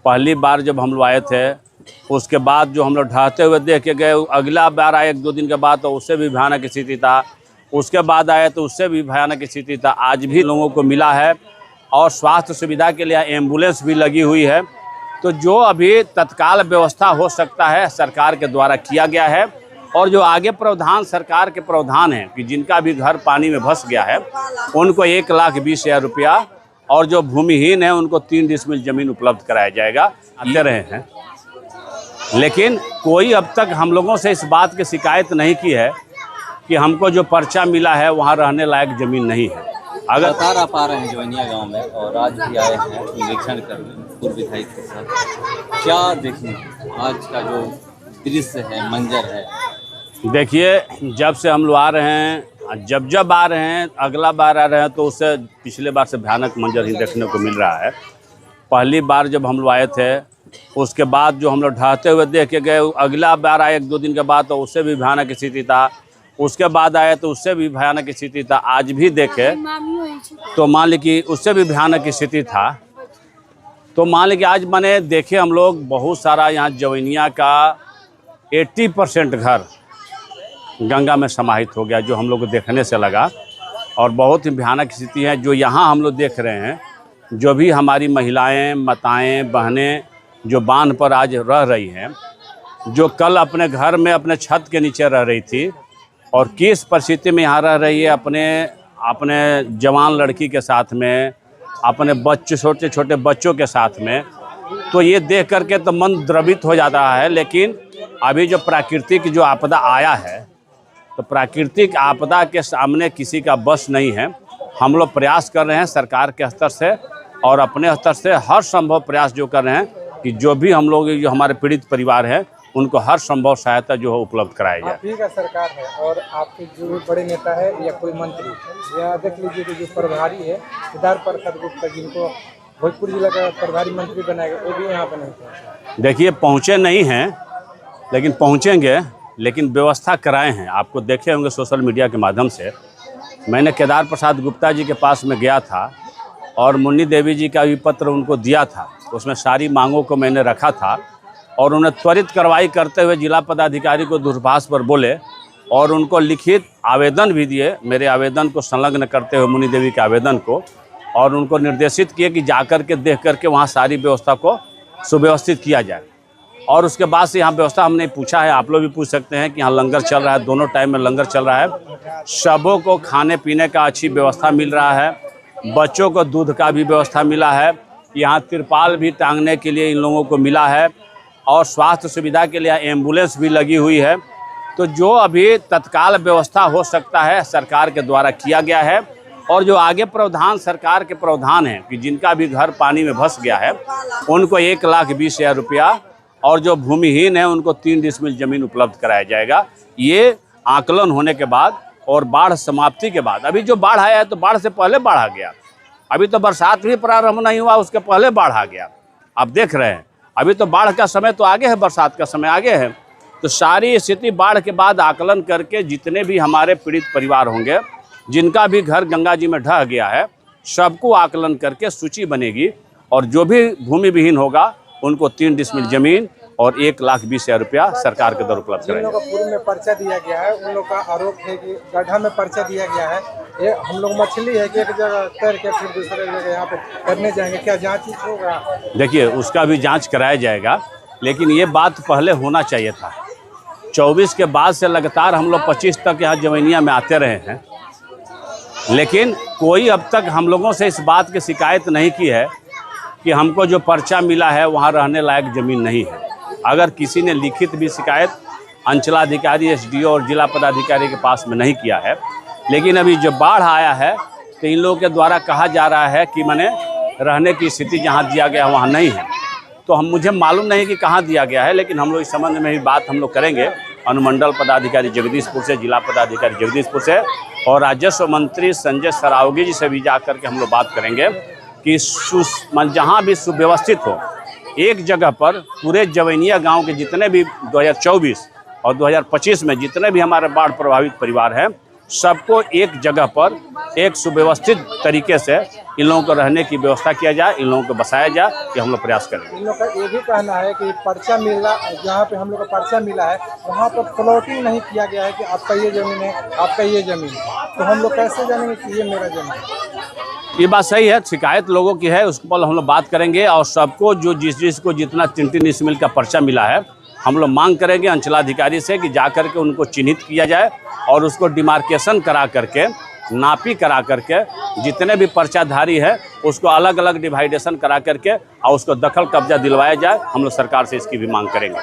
पहली बार जब हम लोग आए थे, उसके बाद जो हम लोग ढहते हुए देख के गए, अगला बार आए 1-2 दिन के बाद तो उससे भी भयानक स्थिति था। उसके बाद आए तो उससे भी भयानक स्थिति था। आज भी लोगों को मिला है और स्वास्थ्य सुविधा के लिए एम्बुलेंस भी लगी हुई है। तो जो अभी तत्काल व्यवस्था हो सकता है सरकार के द्वारा किया गया है, और जो आगे प्रावधान सरकार के प्रावधान हैं कि जिनका भी घर पानी में धंस गया है उनको 1,20,000 रुपया, और जो भूमिहीन है उनको 3 डिसमिल जमीन उपलब्ध कराया जाएगा, दे रहे हैं। लेकिन कोई अब तक हम लोगों से इस बात की शिकायत नहीं की है कि हमको जो पर्चा मिला है वहाँ रहने लायक ज़मीन नहीं है। अगर लगातार आप आ रहे हैं जवैनिया गांव में और आज भी आए हैं निरीक्षण करने पूर्व विधायक के साथ, क्या देखें आज का जो दृश्य है, मंजर है? देखिए, जब से हम लोग आ रहे हैं, जब आ रहे हैं, अगला बार आ रहे हैं तो उससे पिछले बार से भयानक मंजर ही देखने को मिल रहा है। पहली बार जब हम लोग आए थे, उसके बाद जो हम लोग ढहते हुए देख के गए, अगला बार आए 1-2 दिन के बाद तो उससे भी भयानक स्थिति था। उसके बाद आए तो उससे भी भयानक स्थिति था। आज भी देखे तो मान ली कि उससे भी भयानक स्थिति था। तो मान ली कि आज मैंने देखे हम लोग बहुत सारा यहाँ जवैनिया का 80% घर गंगा में समाहित हो गया, जो हम लोग को देखने से लगा। और बहुत ही भयानक स्थिति है जो यहाँ हम लोग देख रहे हैं। जो भी हमारी महिलाएं, माताएं, बहनें जो बांध पर आज रह रही हैं, जो कल अपने घर में अपने छत के नीचे रह रही थी और किस परिस्थिति में यहाँ रह रही है, अपने जवान लड़की के साथ में, अपने बच्चे, छोटे छोटे बच्चों के साथ में, तो ये देख करके तो मन द्रवित हो जाता है। लेकिन अभी जो प्राकृतिक जो आपदा आया है, तो प्राकृतिक आपदा के सामने किसी का बस नहीं है। हम लोग प्रयास कर रहे हैं सरकार के स्तर से और अपने स्तर से हर संभव प्रयास जो कर रहे हैं कि जो भी हम लोग, जो हमारे पीड़ित परिवार हैं, उनको हर संभव सहायता जो है उपलब्ध कराई जाए। आप ही का सरकार है और आपके जो भी बड़े नेता है या कोई मंत्री, या देख लीजिए कि जो प्रभारी है केदार प्रसाद गुप्ता, जिनको भोजपुर जिला का प्रभारी मंत्री बनाया गया, वो भी यहाँ पर नहीं पहुँचे। देखिए, पहुँचे नहीं हैं, लेकिन पहुँचेंगे, लेकिन व्यवस्था कराए हैं। आपको देखे होंगे सोशल मीडिया के माध्यम से। मैंने केदार प्रसाद गुप्ता जी के पास में गया था और मुन्नी देवी जी का भी पत्र उनको दिया था। उसमें सारी मांगों को मैंने रखा था और उन्हें त्वरित कार्रवाई करते हुए जिला पदाधिकारी को दूरभाष पर बोले और उनको लिखित आवेदन भी दिए। मेरे आवेदन को संलग्न करते हुए मुन्नी देवी के आवेदन को, और उनको निर्देशित किए कि जाकर के देख करके वहाँ सारी व्यवस्था को सुव्यवस्थित किया जाए। और उसके बाद से यहाँ व्यवस्था हमने पूछा है, आप लोग भी पूछ सकते हैं कि यहाँ लंगर चल रहा है, दोनों टाइम में लंगर चल रहा है। सबों को खाने पीने का अच्छी व्यवस्था मिल रहा है, बच्चों को दूध का भी व्यवस्था मिला है। यहाँ तिरपाल भी टांगने के लिए इन लोगों को मिला है और स्वास्थ्य सुविधा के लिए एम्बुलेंस भी लगी हुई है। तो जो अभी तत्काल व्यवस्था हो सकता है सरकार के द्वारा किया गया है, और जो आगे प्रावधान सरकार के प्रावधान हैं कि जिनका भी घर पानी में धंस गया है उनको 1,20,000 रुपया, और जो भूमिहीन है उनको 3 डिसमिल जमीन उपलब्ध कराया जाएगा। ये आकलन होने के बाद और बाढ़ समाप्ति के बाद। अभी जो बाढ़ आया है तो बाढ़ से पहले बाढ़ आ गया, अभी तो बरसात भी प्रारंभ नहीं हुआ, उसके पहले बाढ़ आ गया। आप देख रहे हैं, अभी तो बाढ़ का समय तो आगे है, बरसात का समय आगे है। तो सारी स्थिति बाढ़ के बाद आकलन करके जितने भी हमारे पीड़ित परिवार होंगे, जिनका भी घर गंगा जी में ढह गया है, सबको आकलन करके सूची बनेगी, और जो भी भूमि विहीन होगा उनको 3 डिसमिल जमीन और 1,20,000 रुपया सरकार के द्वारा उपलब्ध कराएंगे। जिन लोगों को पूर्व में पर्चा दिया गया है, उन लोग का आरोप है कि गड्ढा में पर्चा दिया गया है। ये हम लोग मछली है कि एक जगह तैर के फिर दूसरे जगह यहाँ पे करने जाएंगे, क्या जांच होगा? देखिए, उसका भी जांच कराया जाएगा, लेकिन ये बात पहले होना चाहिए था। 24 के बाद से लगातार हम लोग 25 तक यहाँ जवैनिया में आते रहे हैं, लेकिन कोई अब तक हम लोगों से इस बात की शिकायत नहीं की है कि हमको जो पर्चा मिला है वहाँ रहने लायक ज़मीन नहीं है। अगर किसी ने लिखित भी शिकायत अंचलाधिकारी, एसडीओ और जिला पदाधिकारी के पास में नहीं किया है, लेकिन अभी जो बाढ़ आया है तो इन लोगों के द्वारा कहा जा रहा है कि मैंने रहने की स्थिति जहाँ दिया गया वहाँ नहीं है। तो मुझे मालूम नहीं कि कहाँ दिया गया है, लेकिन हम लोग इस संबंध में भी बात हम लोग करेंगे अनुमंडल पदाधिकारी जगदीशपुर से, जिला पदाधिकारी जगदीशपुर से, और राजस्व मंत्री संजय सरावगी जी से भी जा करके हम लोग बात करेंगे कि जहाँ भी सुव्यवस्थित हो, एक जगह पर पूरे जवैनिया गांव के जितने भी 2024 और 2025 में जितने भी हमारे बाढ़ प्रभावित परिवार हैं सबको एक जगह पर एक सुव्यवस्थित तरीके से इन लोगों को रहने की व्यवस्था किया जाए, इन लोगों को बसाया जाए, कि हम लोग प्रयास करेंगे। इन लोग का ये भी कहना है कि पर्चा मिला, जहाँ पे हम लोग का पर्चा मिला है वहाँ पर प्लॉटिंग नहीं किया गया है कि आपका ये ज़मीन है, आपका ये ज़मीन है, तो हम लोग कैसे जानेंगे कि ये मेरा ज़मीन है? ये बात सही है, शिकायत लोगों की है, उसके पर हम लोग बात करेंगे और सबको जो जिसको जितना 3-3 डिसमिल का पर्चा मिला है हम लोग मांग करेंगे अंचलाधिकारी से कि जा करके उनको चिन्हित किया जाए और उसको डिमार्केशन करा करके, नापी करा करके, जितने भी पर्चाधारी है उसको अलग अलग डिवाइडेशन करा करके और उसको दखल कब्जा दिलवाया जाए। हम लोग सरकार से इसकी भी मांग करेंगे।